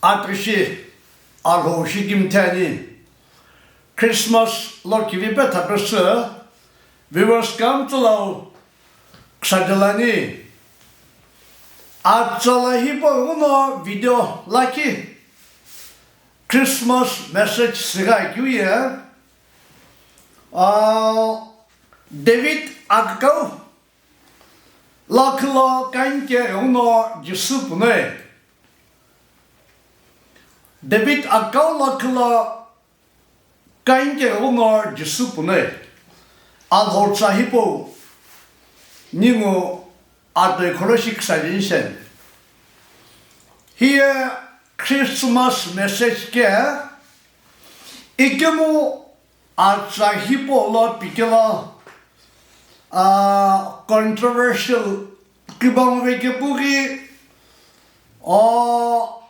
Atrishi Alho Shigimtani Christmas Loki Vibeta Persa Viewers come to Lao Xadalani Atsalahipo Uno video Lucky Christmas message Sigai Kuya David Akukau Lakhu Kanike Uno Jisu Punue David Akukau Lakhu Kanike Uno Jisu Punue Alho Sahipo Ningo Ade Kolosik Sadinsen Here Christmas message care Ikemu at Sahipo Lord Pikela controversial Kibang Vekepugi or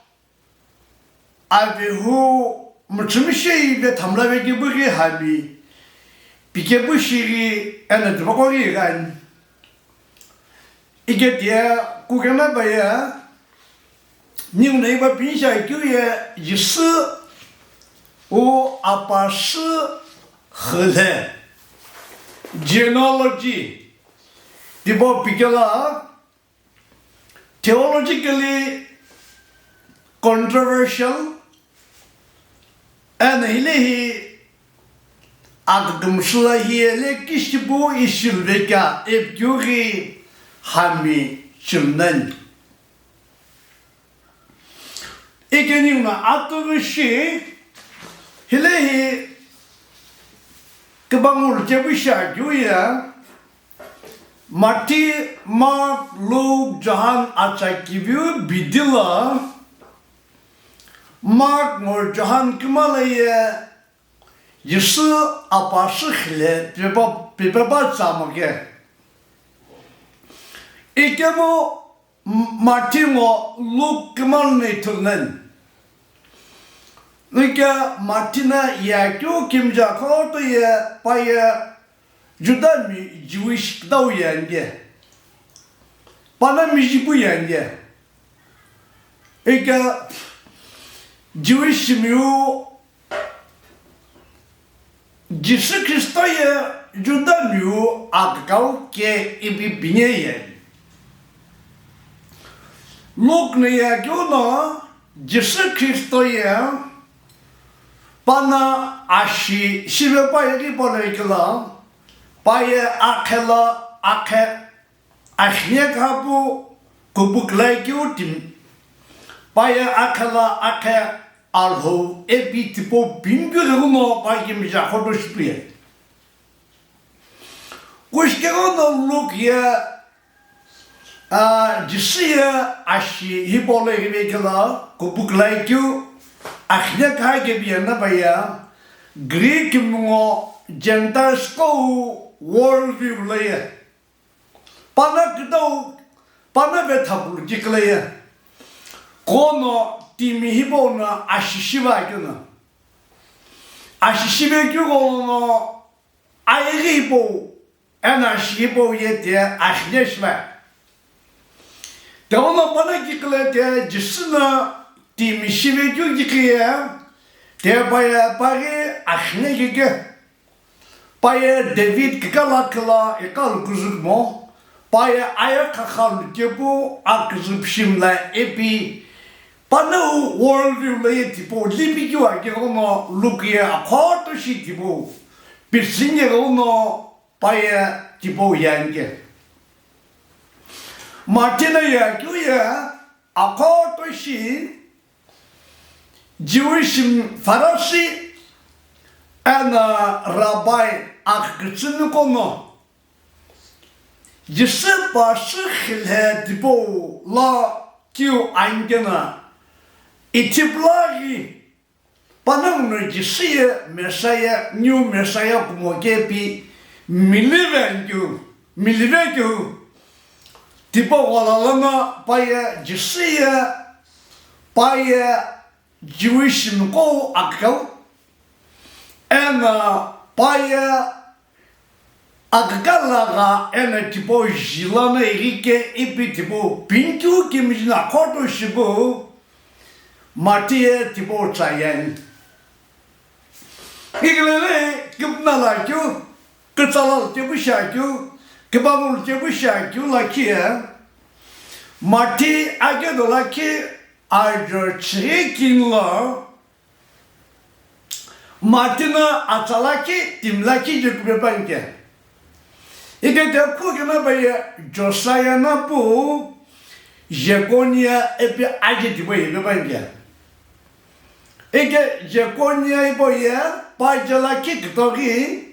Avihu Mutsimishi Vetamla Vekepugi Habi Pikebushi and a Drogori again. Igetia Kugana Baya New neighbor Pinsha Kuya Jisu O Apasu Hele Genealogy Dibo Pikela theologically controversial and Hilehi Agdumsula Hele Kishibu Ishulveka Ebjuri Hami Chilnan Ikenima Atushi Hilehi Kabangul Jabisha Juya Mati Mark Luke Johan Achakivu Bidila Mark Mor Johan Kimalaya Jisu Apashile Pipapa Samake Ikemo Martimo Luke Kimalne Tunen Nika Martina Yaku Kimja Koto ya Paya Judami Jewish Dao Yange Panamijibu Yange Ika Jewish Mu Jisu Christo ya Judami Akukau ke Ibi Binye Luke ne Yaku no Jisu Christo ya Pana ashi shive paya ki polekla paya akela akhe akhne kapu kubuk like utim paya akela akhe alho ebi tipo binguruno paya mija khodoshpie kushkerono look ya jisia ashi hipolekla kubuk like you Akhnya kage biana baya Greek mo Gentile school world view laya Pana kidau Pana vetabul jiklaya Kono timi hibo na ashishiva kuna Ashishiva kuno Ayribo Anashibo yete akhnya shva Tauna pana jiklaya jisna Timi shive jukiya, te paya pare akhne gege, paya David kikalakla ekal kuzukmo, paya ayakakal tebu akzupshimla epi, panu world view tipo lipi jua gerono lukia akoto shi tipo, pirsinge rono paya tipo yange. Martina yakuya akoto shi. Jewish Pharisee and Rabbi Akutsunukono. Jisepa Shikhile Tipo La Q Angena Itiblagi Panamno Jisia Messiah New Messiah Pumogepi Milivengu Tipo Walalama Paya Jisia Paya Jewish Mko Akukau and Paya Akukalaga and tipo Jilana Erike Epi tipo Pintu Kimijina Koto Shibu Matiye tipo chayen. İgilere kıpnalarkı, kısalal çabuşakı, kıbamul çabuşakı lakiye. Mati agedola ki ayrı çekinler. Martina atala ki timla ki yükbe banke. İki de kugana baye Josayana bu Jekonia epi aceti baye banke. İki Jekonia baye paycala ki kıtaki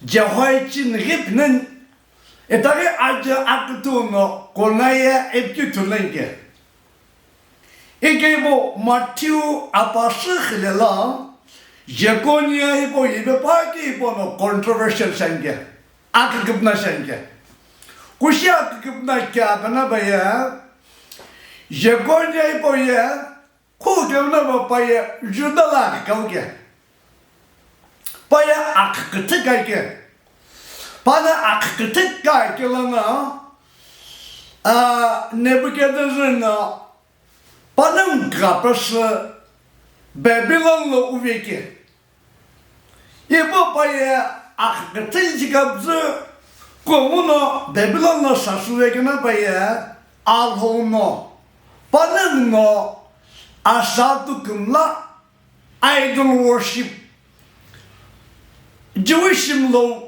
Jehoy için ripnen etari acı akıtuno konaya epki tülenge. İki bu Matthew apası hılela Jekonia ipo ibe paki ipo no controversial senge. Akıkıpna senge. Kuşi akıkıpna kâbına baya Jekonia ipo ya kûkıpna ba paya judala kavge. Paya akıkıtı kayke. Pana akıkıtı kayke lana Nebukadnezar'na panın kapısı Babylon'la uveki. İbo paya akıtın çıkapsı komunu Babylon'la sasuvekine paya alhono. Panınno asatukımla idol worship. Jewis'imlo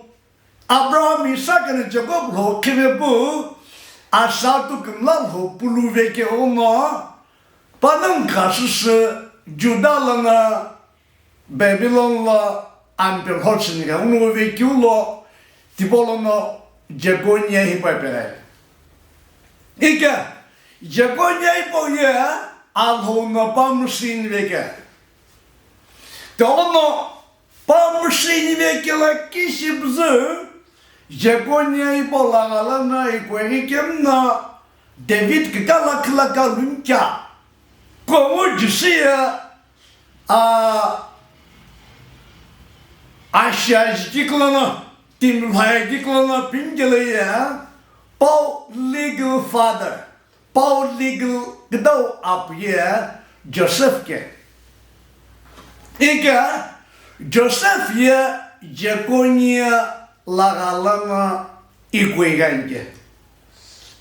Abrahamic sakın Jacob'lo kime bu asatukımla lo puluveki ono panın karşısı Judalana Babylonla ampel hoçniga unu vekiulo tipolono Jekonia hipapere. İka Jekonia hipoya alhona pamsin veke. Tono pamsin veke la kişi bzı Jekonia hipolağalana ikoyikemna David kikala kila kalunka. Como dizia aşağıdaklarına, timlaydıklarına pingeleye, Paul legal father, Paul legal gdaw apye Joseph ke. İka Joseph ya Jekonia lagalana ikoygange.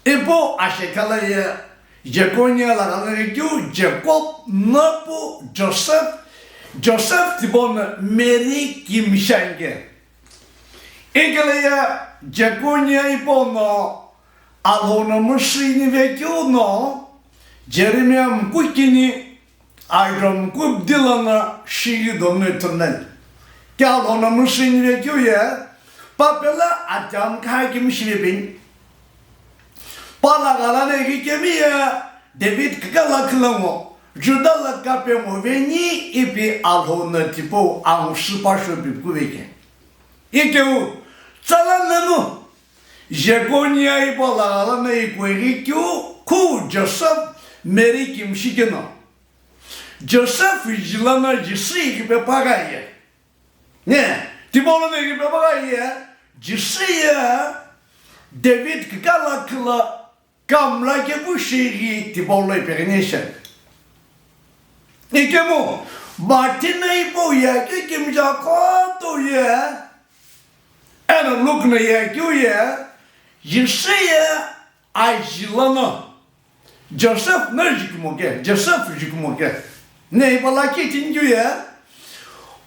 İbo aşağıdaklarına Jekonia lagalana diyor Jacob napo Joseph tibon Mary kimşenge. Egeleye Jekonia ipono alhonomusini vekiuno Jeremiam kukini ayram kubdilana şiidonu tunnen. Ki alhonomusini vekiuye papela atam kaygimşibin. Palagalan ekikemiye David kıkalakılamo. Judala kapemo veni ipi alhona tipo ansı paşo bipkuveke. İkeu çalanlamu Jekonia ipalağalana ikoyikeu ku Joseph Mary kimşikeno. Joseph jilana Jisu gibi pagaye. Ne? Tipolona gibi pagaye. Jisu ya David kıkalakıla kamla ke bu şeyi tipola pereneşen. İkemu Martina ipo ya ki kimja koto ya ena lukna ya ki ya Yisaya ajilana Joseph nerjikmoke Joseph jikmoke ne balaki tinju ya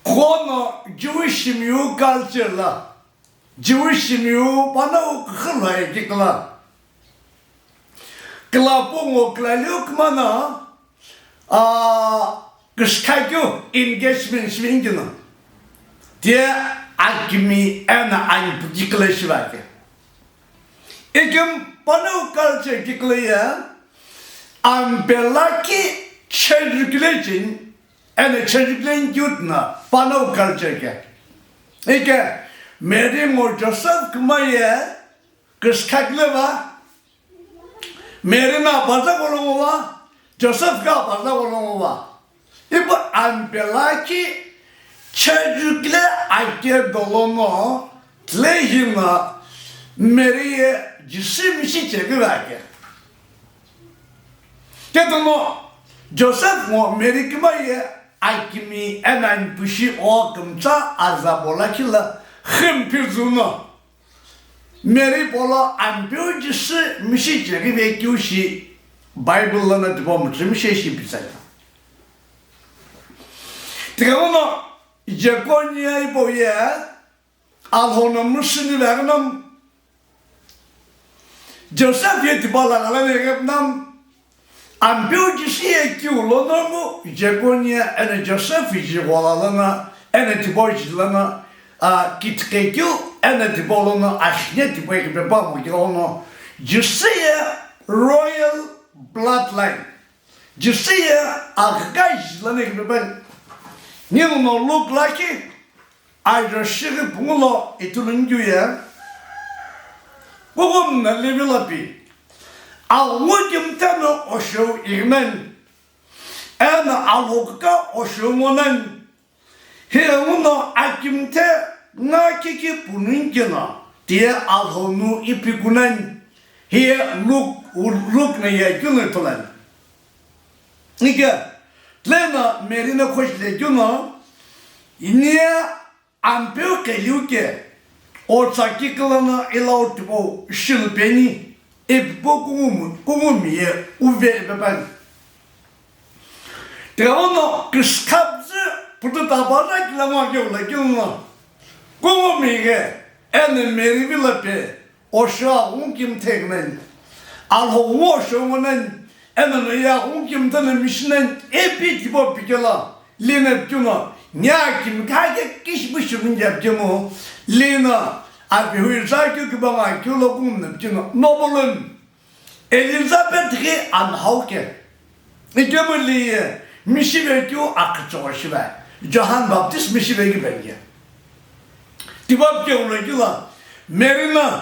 kono Jewish mu culture la Jewish mu pano khla dikla klapongo klaluk mana kışkayku engagement swingina diye akimi ana aynı dikleşi var ki. İkim bana kalacak dikleye ambelaki çocukların ana çocukların yutna bana kalacak ki. İki Meryem o Joseph kımaya kışkaklı var. Meryem'e bazı kolumu var. Joseph'ka bazı kolumu var. İbu ambelaki çocuklar ayke dolunu tlehina Mary'e cisim işi çekiverdi. Kedonu Joseph mo Amerika ye akimi enan pushi o kumcha azabola kila hempirzuno. Mary Polo ambiu jisi mishi jegi ve kyushi Bible'la na dibom mishi shi pisaya. Tegono Japonia iboye alhono musini vernom Joseph ye dibala gala vegebnam ambiu jisi ye kyulo nomu Japonia ene Joseph ji walalana ene dibojilana kitkekyu ene dibolona ashne dibege bebamu gilono Jisu royal bloodline Jisu agajilana beben Nino no look like it. I just shiri pungulo itulunjuya. Gugum na levilapi. Al wujim tano osho igmen. En al hukka osho monen. Here uno akimte na kiki puninkina. Dia al honu ipikunen. Here look na yakunetulen. Nika. Lena merina koşle juno inie ampeu keliuke o sakikılana ilautipo şilbeni epo kumumie uve beben teono kıskapzı putu tabana kilama yola gülna kumumie ene merivilape o şa unkim tegmen alho o şonen Ena ya unkim tane mişnen epi tipo pikela Lineage juno nya kim kage kişmişim yapcımı Lina abi huyzaki kubama kilo kumne juno nobulun Elizabeth ki anhauke Nikemliye mişivekü akçoşve Johann Baptist mişiveki benge Tibap kevlekila Merina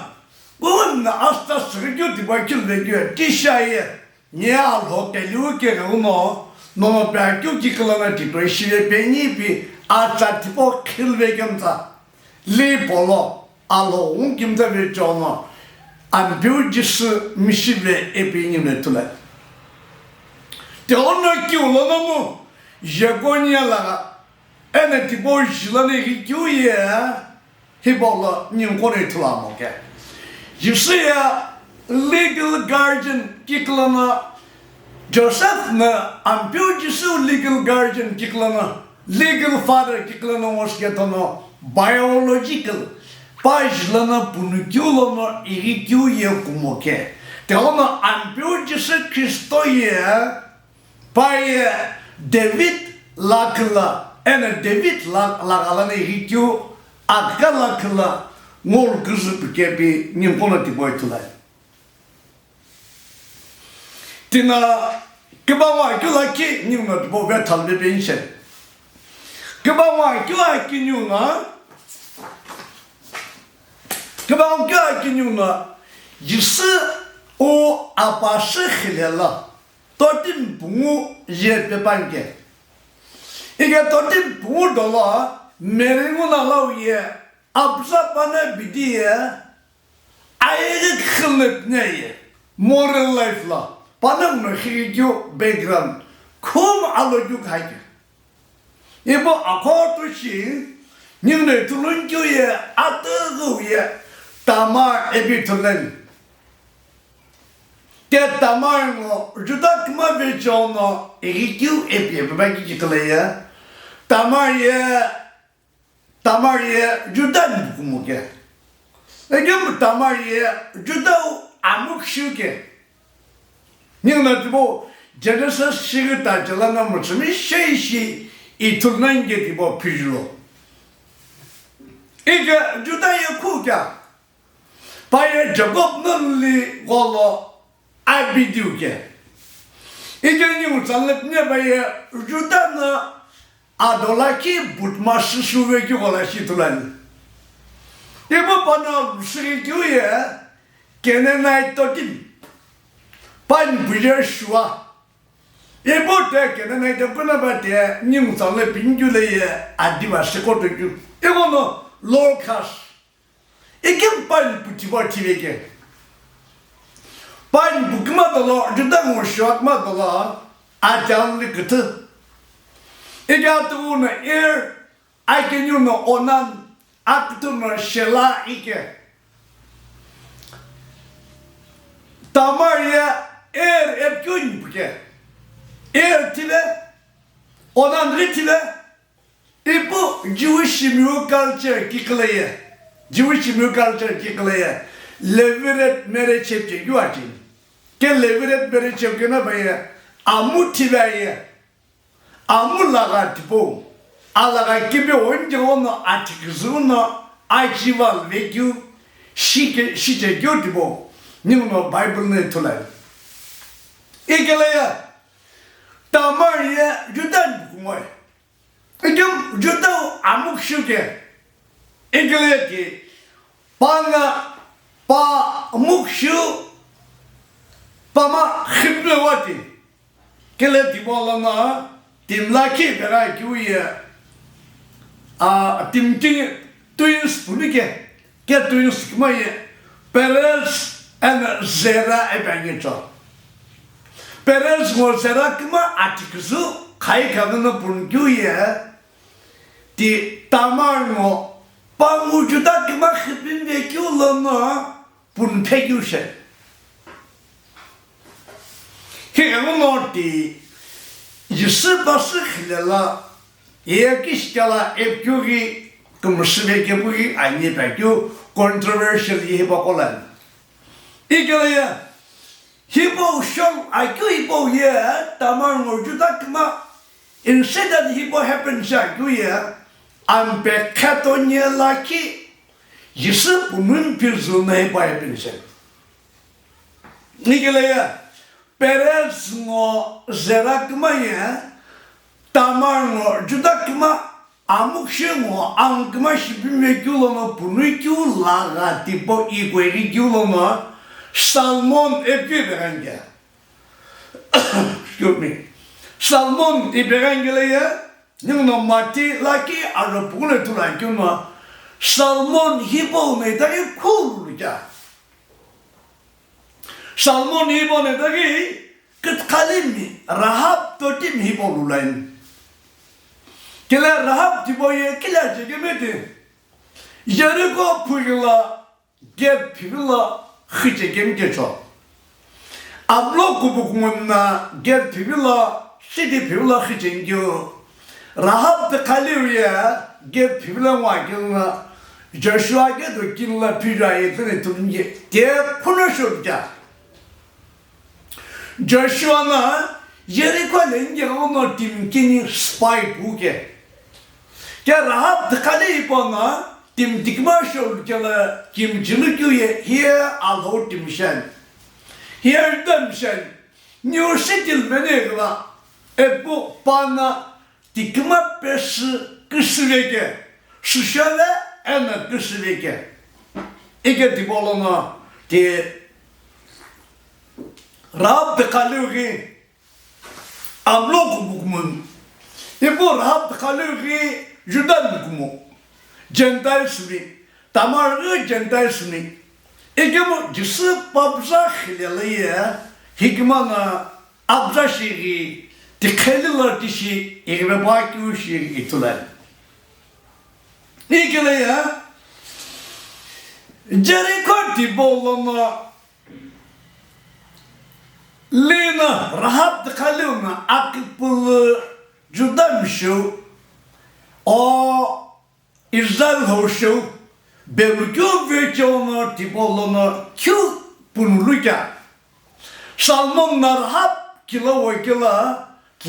bunun asta sırgı tibakil vekü tişaye Nial hokelu ke uno no berkyu kiklana tipo şive beni bi aça tipo kilvegemta li polo alo unkimta ve jono ambiu Jisu mişive epinim tule te ono ki ulana mu Japonia la ene tipo jilane hikyu hibola ninkone tulamo ke Jisu legal guardian kiklana Joseph na ampiu Jisu legal guardian kiklana legal father kiklana mosketono biological pajlana punukyulano irikyu ye kumoke te ono ampiu Jisu Kristo ye paye David lakla ene David lakalana irikyu akkalakla ngol kızıp kebi nimpona tiboytulay Tina kibawa kila ki nyunga bo ve talbe benşe kibawa kila ki nyunga Jisu o abaşı khilela totim bungu yetbe bange ige totim bungu dola meringuna lawiye abza bana bidiye ayrı khılıp neye moral life la Bana mı hikyo background kum alojuk hayke. İbo akortu şi ningde tuluncuye atıgıye tamar ebitulen. Te tamar mo judak ma vejono hikyo epi belki çıkılaya. Tamar ye judan kumuke. Egem tamar ye judau amuk şuke. Ningna tibo Genesis şiir tacılana mısın? Şeyşi itulan getibo pijlo. İke Judaya kuka. Paya Jacob nınli golo abiduke. İke nimu sanlık ne paya Judana adolaki butması suveki gola şitulan. İbo bana şiriküye kenenay tokin. Pan buje şua. Ebo te kenene de buna bate nim sanle pingüleye adiva sekotucu. Ebo no lokas. Ekim pan putiba tiveke. Pan bukma dala judan o şuatma dala Ajang Likatu. Igatuna ear, I can you know onan, Actuna Shela Ike. Tamaria ear Epkunke. Ear Tile, onan Ritile. Ibu Jewish new culture Kiklaya. Jewish new culture Kiklaya. Leveret marriage chapter, you are in. Can leveret marriage chapter, Amutivaya. Amulaga tipo. Alaga give you one jono atikzuna. Achival veku. Shike beautiful. Nuno Bible netula. Ikalaya. Tamaria, Judan Kumoy. Idum Judo Amuk Shuke. Ikalaki. Panga Pa Mukshu Pama Hiplewati. Keleti Bolana. Tim Lakhu Vera Kuya Tim Twins Punike, get twins Maya, Perez and Zera Ebanito. Perez was Zerakma Atikuzu, Kaikavana Punguya, the Tamarno, Pamujudakima Hipin Vekulana, Punpegushe. Here not the Jisu basıkla yakışkala epkügi kumsveke bugi aynı pekü controversial hipokolan. İkilaya hipo şol akü hipo ya tamam orjudakma instead that hipo happens ya am pekatonya laki Jisu bunun pirzuna hipo happens. İkilaya Perez ngo zerakma ya tamar ngo judakma amukşe ngo angma şibimekülona punukülaga tipo iguerikülona salmon epiberenge. Excuse me. Salmon epiberengele ya nino mati laki arapune tulanküna salmon hipo ne dahi kulluca. Salmon hipo ne dahi kıt kalemi rahap totim hipo lulayın. Kila rahap tipoye kila çekemedi. Yarıko puyla gep pivila hıçekem geço. Ablo kubukumuna gep pivila şidi pivila hıçengyo. Rahap da kalemiye gep pivila vakilna Joshua gedo kinla pirayetine turunge gep konuşurca. Joshua'na Jericho lenge ono timkini spy buke. Ke rahap tkale ipona tim dikmaşol kela kimcilik yuye here alho timşen. Here demşen. New settlement'la bu bana dikma pesi kısveke. Şuşale ena kısveke. İki tibolona de Rahab tkale Amlo kubukumun. Bu rahap tkale Judan bukumu. Gentiles mi. Tamarı Gentiles mi. Egemo Jisu babza hileleye hikmana abza şiri dikkeliler dişi egeme bakıyor şiri itular. İkileye Jericho tibolona Lena rahap tkaleuna akıplı Judan şu o İzrail hoşu belki veçona tibolona kü punuluca Salmonlar hap kilo ve kilo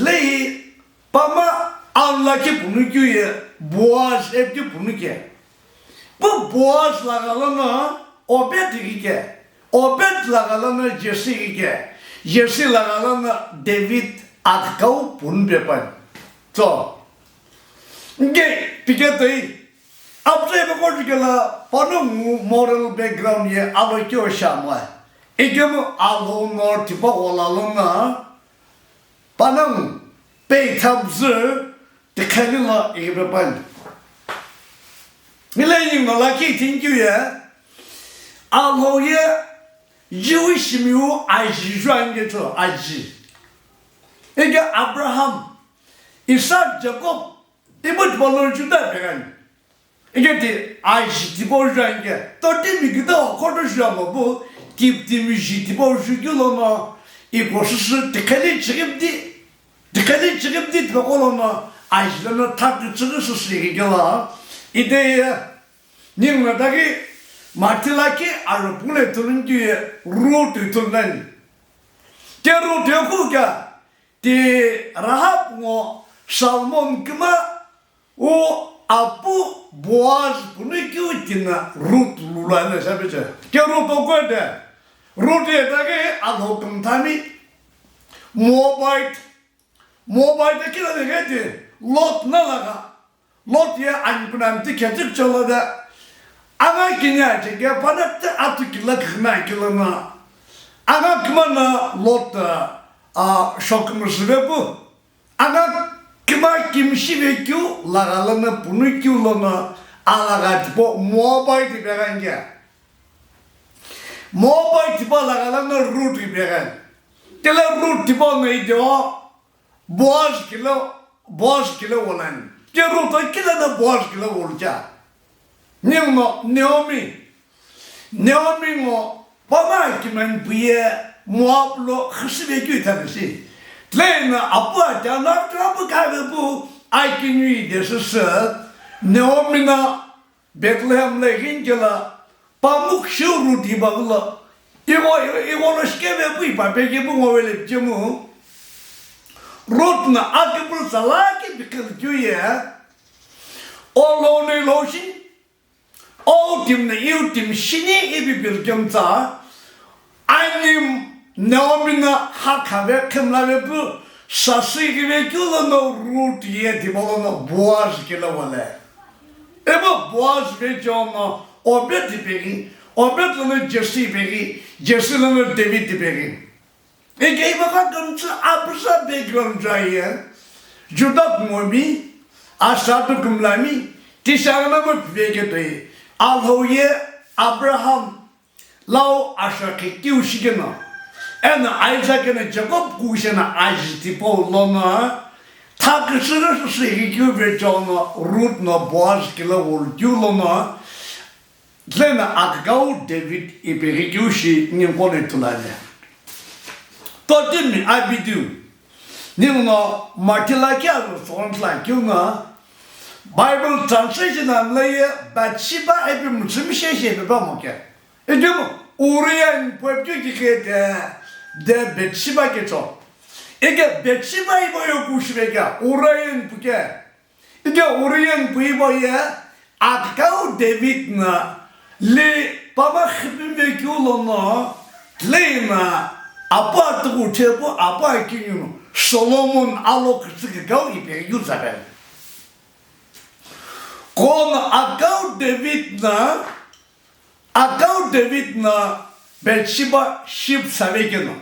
leyi pama anlaki punuküye boğaz hepti punukye bu boğaz lagalana obet ike obet lagalana Jesi ike Jesi lagalana David Akukau pun bepan so Gay, piketay. Apse bakor kela pano moral background ye alo kyo shamwa. Ikemo alo nor tipo olalona panang pay tabzu de kalila ibepan. Milening no laki thank you ya. Alo ye Jewish mu aji juan geto aji. 이게 아브라함, 이삭, 야곱, 이번 번호를 준다 배간. 이게 아이시 디보르자인 게 또띠미 그도 코르시라고 뭐 딥디미시 디보르시기로나 이곳은 데칼리 지금디 그걸로나 아이시는 탑도 찍어서 쓰기가 이데 님나다기 마틀라키 아르 분에 두는 뒤에 루트 두는 제로 되고가 디 라합고 살몬 그마 오 아부 보아즈 분에 끼우tina 루트 루라네 사베자 제로 도거데 루트에다게 아노금타미 모바이트 키라데게디 롯 나라가 롯에 안군한테 계속 절러다 아가 그냥 제가 받았다 아투킬라 그만 kilana 아가 그만나 롯다 쇼크무스베부 아가 그만 김시베큐 라갈나 분위큐로나 아라가티보 모바이트 베간게 모바이트 발라갈나 루트 베간 텔라 루트 보네이죠 보아스 킬로 원한 제로도 킬라나 보아스 킬로 올자 네오미 뭐 바마키만 부에 모압로 흐스베규 타듯이 레나 아빠자 나트라부 가베부 아이키뉴이 데스서 네오미나 베틀레헴 레긴젤라 파묵 슈루티 바글라 이거는 스케베부 이바베게부 모벨레 쩨무 로트나 아키불 살라키 비클규예 올로네 로신 오팀네 이우팀 신이 이비빌겸자 아님 나오미나 하카베 컴라베부 사스이기베 귤로노 루트예 디볼로노 보아즈킬로월레 에버 보아즈베 조노 오베티베기 오베트노 제시베기 제시노 데비티베기 이게 이바가 금치 아브사 베그런자이에 주다 모미 아사도 금라미 티샤나모 베게토이 알호예 아브라함 라오 아샤케 키우시게나 엔 아이자케나 자콥 구시나 아이지티포 로나 타크스르스 시기규베 조노 루트노 보아즈킬로 올줄로나 글레나 아쿠카우 데비드 이베리규시 님코네 툴라네 또팀이 아비두 님노 마틸라키아로 손슬라키우나 바이블 트랜slation 안래에 바치바 에비 무슨 셰셰베 봐먹게 이게 뭐 우리한 법규기게 데 베치바게죠 이게 베치바이 보여 구시베가 우리한 부게 이게 우리한 부이보에 아카우 데비드나 레 바바 흡빈베규로나 레나 아빠도 우체부 아빠 기뉴 솔로몬 알로크스게 가이 베유자베 건 아카우 데비드나 베치바 십 사베게노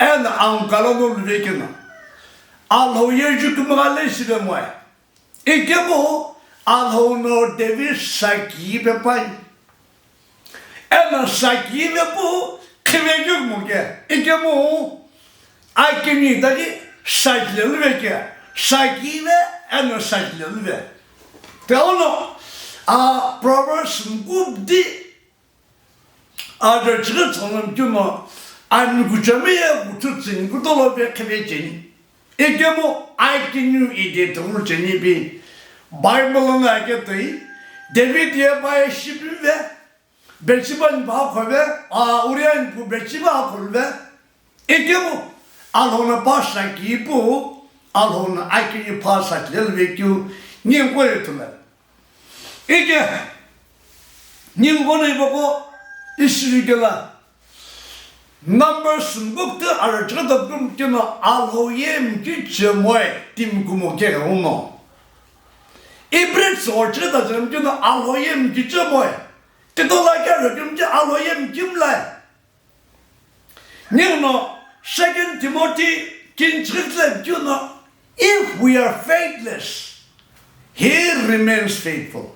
엔 안칼로노 베게노 알호예 주크마레시베 모에 이게 뭐 알호노 데비드 사기베파이 엔 사기베부 그래도 뭐게 이게 뭐 아이키니다기 사이클을베게 사이키베 엔 사이클을베 대오노 Proverbs 굽디 아저치가 처음 주마 안 구점에 붙은 것도 베케베진 이게 뭐 아이키뉴 이데 돌제니비 바이블은 알겠더이 데비드의 바에 십일베 베치반 바코베 우리한 부 베치바 코르베 이게 뭐 알호나 파사키부 알호나 아이키니 파사키르베큐 님고에토나 이게 님고네 보고 이스리게라 넘버스 북트 알저도 금께나 알호예임 기츠모에 팀구모게 오노 이브리츠 어쩌다 점께나 알호예임 기츠모에 Titolaka Jumja Aloyem Jimla. Nino, 2 Timothy, King Tricklet, you know, if we are faithless, he remains faithful.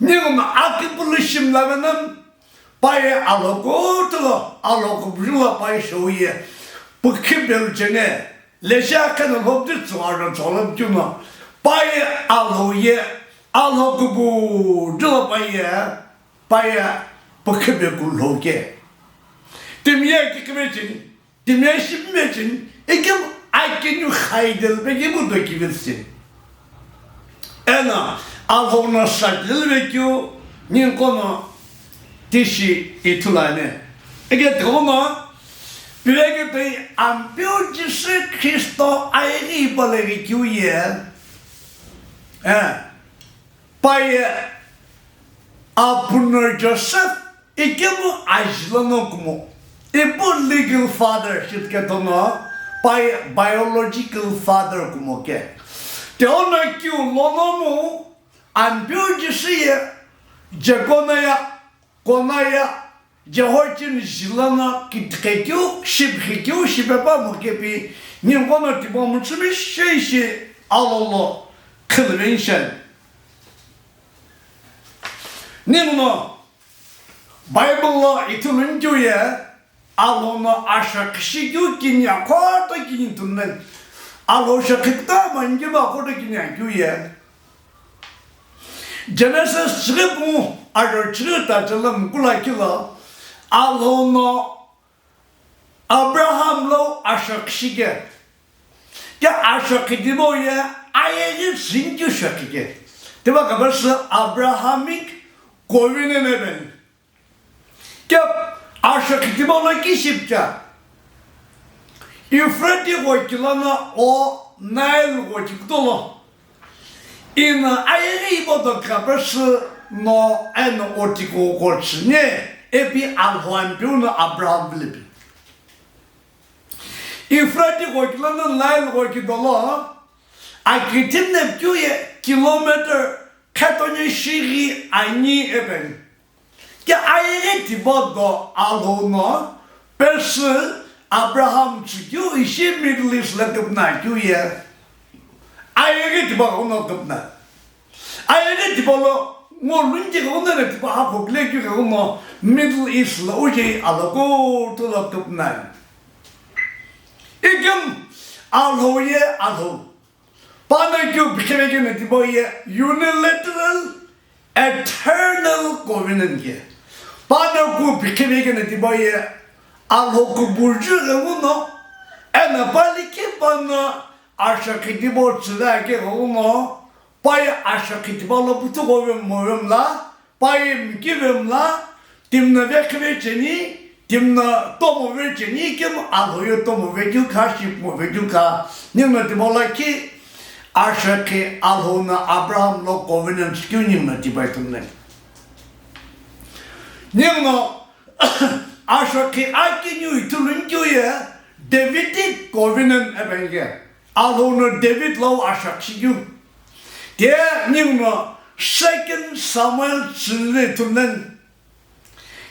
Nino Akipulisim Lavanam, by Alogotolo, Alogobula by Shoye, Pukibel Jene, leşa kanı hoptu çağırdı çoğalıp cuma. Bayi alhoye, alho bu, cuma bayi bakıbe kulhoge. Demeye kikmeçin, demeye şipmeçin, ekim aykenü haydıl, peki bu da kibilsin. Ena, alhona şartlı bekliyor, nin konu dişi itulane. Ege ona, bilege de ampiyo Jisu Kristo ayrı balığı kiuye. Bayi Punue Joseph, ikimu ajlanı kumu. Bu legal father şirket ona, biological father kumu ke. De ona ki lonomu, ampiyo Jisu'ye, konaya, Jehoiachin jilana kitkekyu, shibhekyu, shibepa mukepi, ninkona tibo mutsumi şeyşi alolo kılvenşen. Nimno, Bible'la ituluncuya, alona aşağı kişigyu kinya, korda kintunnen, alo şakıkta mangiba korda kinya güye. Genesis çıkıp mu, arı çıkıp da çalım kulakila, alona Abraham'la aşağı kişige. Ya aşağı kidibo ya, ayeti zincir şakige. De bak burası Abrahamic kovine ne ben. Ya aşağı kidibo'la kişipça. İfrati koykilana o Nile koykilana. İna ayeti iboda kapısı no en ortiko koçne. Epi alhuan piuna Abraham bilipi. İfrati koykilana Nile koykilana. Akitim ne piuye kilometre katone şiri ani eben. Ya ayeti bodo alhona persı Abraham çıkıyor işi Middle East'le kıpna piuye. Ayeti bodo ona kıpna. Ayeti bodo ngolunca onlara tiba hapokle ki ona Middle East'le oje alago tola kıpna. İkim alhoye alho. Bana kyo bikemege ne tiba ye unilateral eternal covenant ye. Bana kyo bikemege ne tiba ye alho kuburcu ono ena baliki bana aşağı tiba çılake ono pay aşağı tiba la butu kovemla pay mikivemla timna vekveceni timna tomu veceni kim alhoyo tomu vecil kaşip mu vecil ka nimna tiba la ki aşağı alhona Abraham'la covenant günümle tibaytunne. Nimno aşağı akinu ituluncuya Davidic covenant ebenge. Alhona David'la aşağı şigü. De nimno 2 Samuel çınlı tunnen.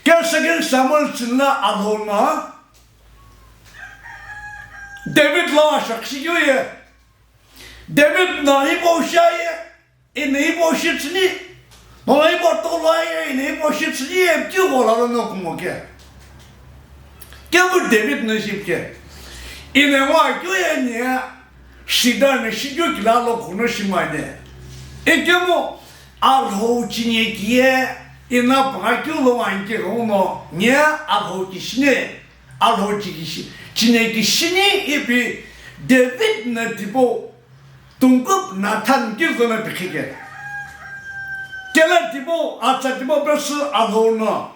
Gel 2 Samuel çınlı alhona David'la aşağı şigü. David nahi boşaya, nahi boşitsini, nahi bortolaya, nahi boşitsini hep diyor olanın okumu ke. Ke bu David nasip ke. İne var diyor ya niye, şidane şidiyor ki lalo konuşmaydı. Ke bu alho çinekiye, ina bırakıyor olan ki onu niye alho kişine, alho çinekişini ipi David ne tipo Tunggup Nathan girdiğine bikige. Gelen tipo, atsa tipo burası alhona.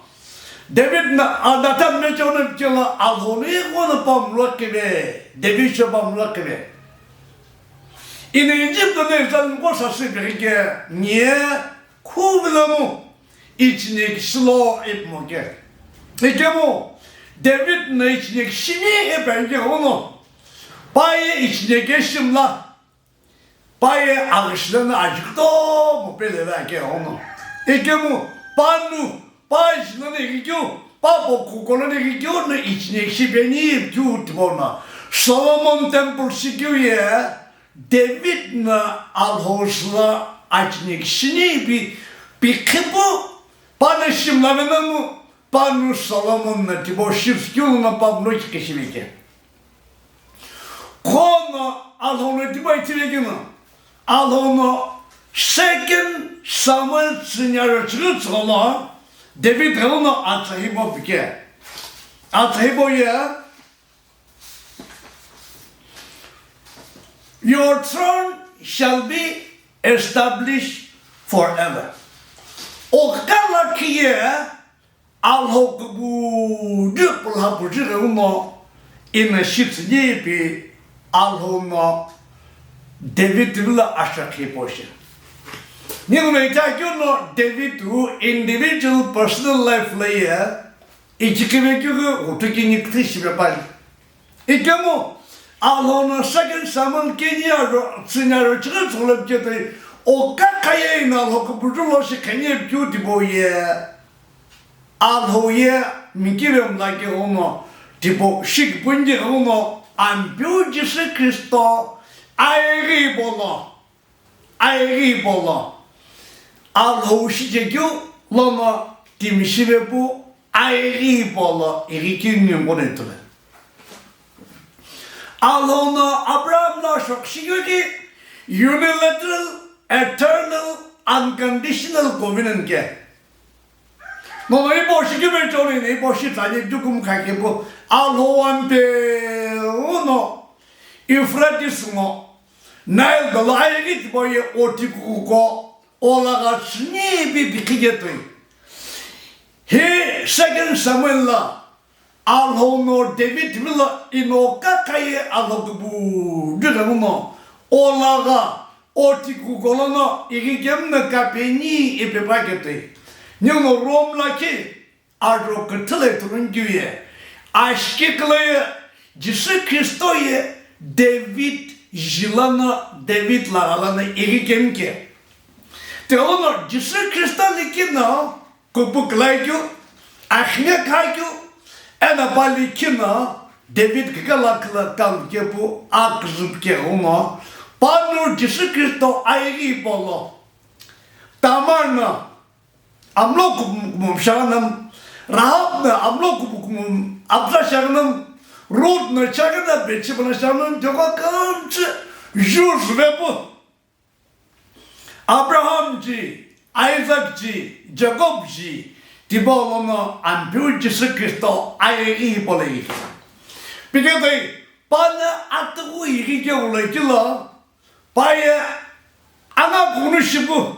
David Nathan ne çoğunu bikige alhonayı onu pamlak gibi. David şu pamlak gibi. İnanıcı dönemden koşası bikige. Niye? Kuvla mu? İçindeki silo ipmo ge. Peki mu? David ne içindeki şini ipenge onu. Bayi içindeki şimla. Baye ağışlarını acıktı mu belirlerken onu. Mu panu, başlarını gidiyor, babo kukularını gidiyor, ne içine ekşi beni yapıyor ona. Solomon Temple çıkıyor David na alhosla açın ekşini bir kıbı bana şimlamına mı panu Solomon'la tibo şirskiyoruna pablo çıkışırken. Kono alhono dibaitiregina. Alhono second Samuel sinyaro chugutsono David hono atsahibo bike. Atsahibo ye. Your throne shall be established forever. Okalakiye alhokubu dupulhabu jirumo in a shitnibi alhono David villa ashaki portion. You David who individual personal life layer ichikimekugu utuking Krishnapan. Ikamo alhono second Samuel Kenya scenario children Okakaye in alhokubulo shikanye beauty boy. Alhoye mikirem like a hono, tipo chic bundy hono, and beautiful Christo, I ribolo. Alho shiju, loma, timishibu, I ribolo, irikin monitor. Alhono, Abraham Lashok Shiguki, unilateral, eternal, unconditional covenant care. No, I bosh give it on a bosh it. I need to come kakebo. Alho one day, no. Euphrates no. Nile the light boy Otikuko, Olaga Sneeby Pikigetri. He second Samuel Alho no David Villa in Okakaye Alogubu, Dudamuno, Olaga, Otikukolona, Irigam the Capeni, Epipakete. Nino Rome laki Adro Katale Turunguye. Ashkikle Jisu Christoye David Jilana David Lalana Irikemke. The honor Jisu Christalikina Kupuk like you, Achnek like you, and a Balikina David Galakla Kalkepu Akzupke Homa Panu Jisu Christo Airi Polo Tamarna. Amlokum Shaganam, Rahabna, Amlokum, Abdashaganam, Rootna Chagana, Betchibana Jogakam, Jules Webu, Abraham G, Isaac G, Jacob G, Tibolona, and Beautiful Christo, I Poli. Because they Pana at the Wiki, Paya Anakunishibu,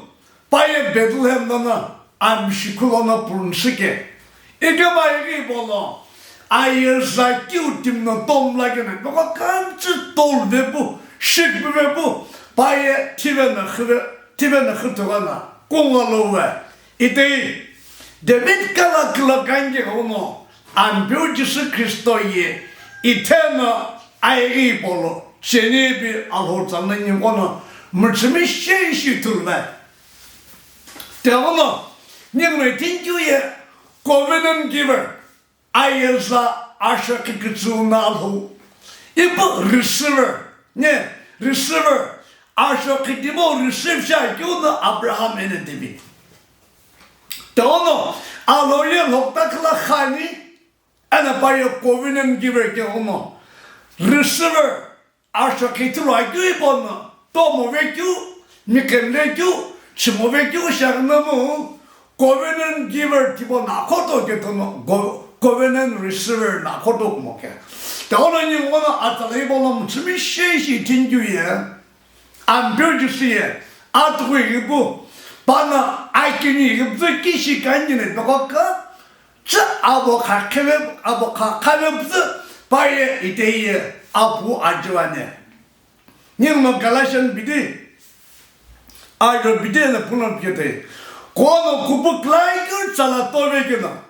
Paya Bethlehem Nana. I'm Shikulona Punsike. Igamai Bolo. I is like you, Tim no Tom like it. But I can't told Vebu, Ship Vebu, Paya Tivana Hutavana, Kungalova. It is David Kalakalakange Hono, and beautiful Christoye, Eternal Airi Bolo, Chenebi Alhotan and Yono, Muchimish to that. Tell Nimwe think you ye covenant giver. Ayelsa Asha Kikitsunalhu. Ipo receiver. Ne, receiver. Asha Kitibo receive Shakuna Abraham and David. Tono, Aloya Lotakla Khani and a by a covenant giver Kehono. Receiver Asha Kituragibono. Tomo Veku, Mikan Veku, Chimoveku Sharnamu. Covenant giver tipo nakoto getono covenant receiver nakoto moke. The only one at the label of Chimishi Tinjuye and Burgessier at Wibu Pana Aikini the Kishi Kanyan Boka Aboka Keveb Aboka Kaveb Paye Ite Abu Adjuane. Nirma Galatian Bidi I will be there the Punapete. Kono kupuk like Salatovegina.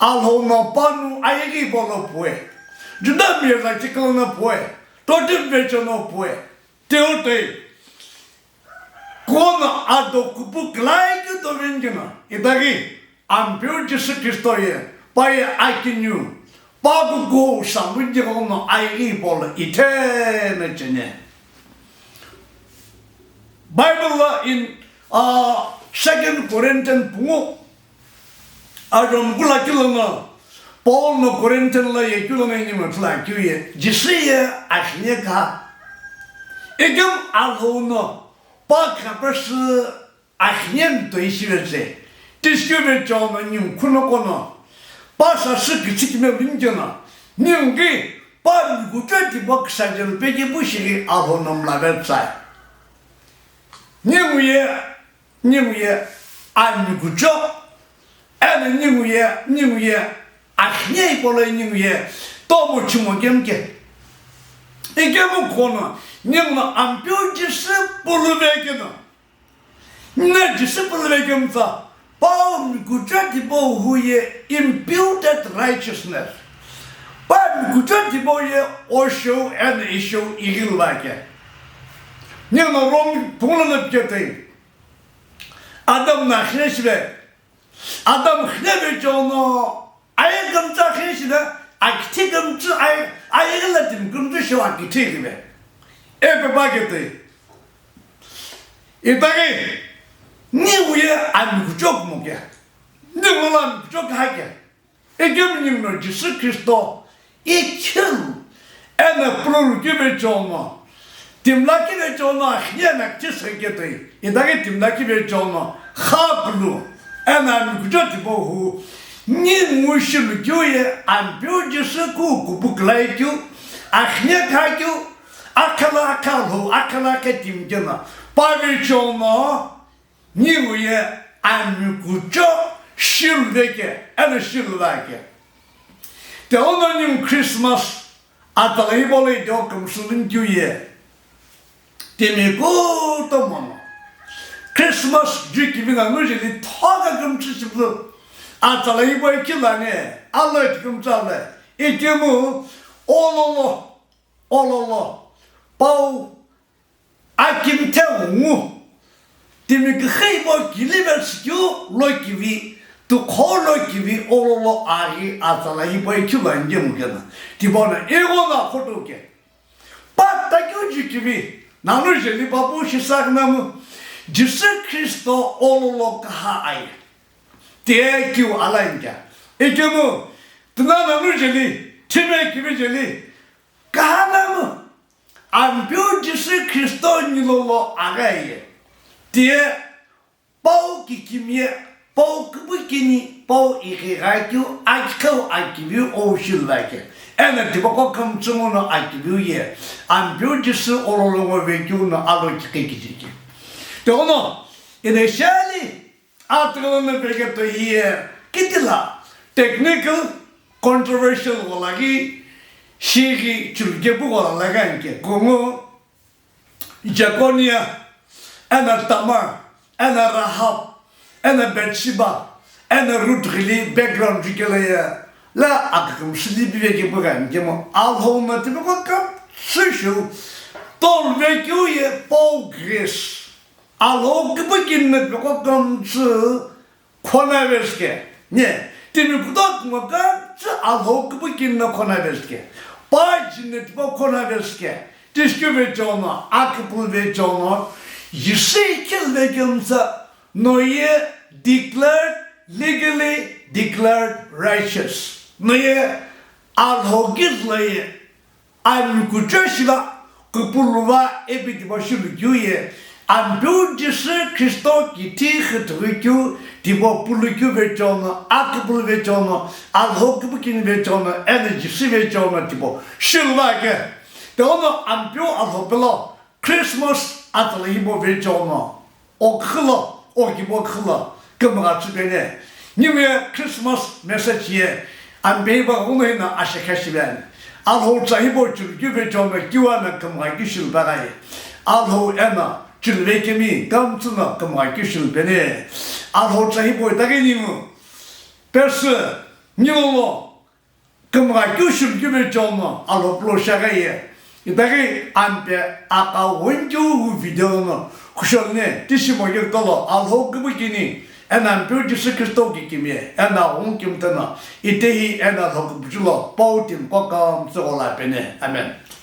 Alhono Panu Aigi Bolo Pue. Judamir like Chicona Pue. Totim Vechono Pue. Teote. Kono Ado kupuk like Tovengina. Itagi. I'm beautiful Christoye. Paya Aikinu. Babu go some Windigono Aigi Bolo. Eternal. Bible in 2 Corinthians Punue Adam Gulakilana Paul no Corinthian la ye kulo ne ni mutla kuye Jisu ye ashne ka egam alhono pa kapers ashne to ishirze tishkube jono nim kuno kono pa sa sik chikme binjona nimge pa gutati bok sajel pege bushiri alhonom la website nimuye an gujo and nimuye Achne polo nimuye tomo chumo gemke egemu kono nimno ampio Jisu pulubekeno na Jisu pulubegemsa pa gutati bo huye imputed righteousness pa gutati bo ye osho and isho igilwake nimno rom pulunep gete Adam na khnesbe Adam khnebeç onu ayıgımca khnesbe aktigımca ayıgladım gümdü şu aktigime ebe bagete itagi ni uye an çok mu ge ni olan çok hake egeminim no Jisu Kristo ikil ene pluru gibi onu timlaki ve onu ahyemek çesegete itagi timlaki ve onu hablu enan gujati bohu ni mushim gyoye ambyo Jisu ku buklaykyu ahne kakyu akala ketim gena pavichono ni uye amgujo shildeke ene shildake te ononim Christmas atalay bolay dokum sulun gyoye temigo tomono Christmas dükümüne nujeli tagagım çıçıplı atalayı boy kilane Allah tıkımçalı itimi ololo pau akimte ungu timi gıhıy boy giliversikyo lokivi tu kolokivi ololo ari atalayı boy kilane gemugena tibona egona kotoke patakyo dükümü nanujeli babu şisaknamı Jisu Kristo ololo kaha ay. Tekyu alayınca. Ekemu tınana nujeli, time gibi jeli. Kahana mı? Ampiyo Jisu Kristo nilolo agaye. Diye pau kikimiye, pau kubukini, pau ikirayku, akikau akibiyu oşulvake. Ene tibako kamçumuno akibiyu ye. Ampiyo Jisu ololo vekyu no alo kikikiciki. Ono initially article begitu here kitila technical controversial lagi shigi chulgebu lagi como Jaconia ana Tamar ana Rahab ana Bathsheba ana Ruth really background jikela la akım slibi veki bugan gemo alhoma tibako kam social tol vekyu ye progress Alo kıbıkinmek bakalım çı konaverske ne timi kudak mı çı alo kıbıkinmek konaverske pajnet bu konaverske tişkü ve çoğuna akıplı ve çoğuna yişeykel ve gemsa noye legally declared righteous noye alo gizlaye aynı kucaşla kıpırlıva ebedi başını güye Ambiu Jisu Kristo kiti khutruku tibo puluku vechono akbul vechono alhokbukin vechono energy vechono tibo shilwake dono ambiu alhopelo Christmas atlibo vechono okhlo ogibo khlo kımga chibene niwe Christmas message ye ambiba unena ashakashiben alho chahibo chulgu vechono kiwana kımga gishilbagaye alho ena Chilvekemi, Gamtuna, Kamakishil Bene, Alho Chahibo, Dagenimu, Persa, Nilo, Kamakishil Gibejono, Alho Ploshagaye, Idagi, Ampe, Aka Wenju Vidono, Kushone, Tishimo Yotolo, Alho Gubikini, and I'm Jisu Kristo Kimie, and I won't Kimtana, Itehi and Alho Bujulo, Pautim, Kokam, Sola Bene, Amen.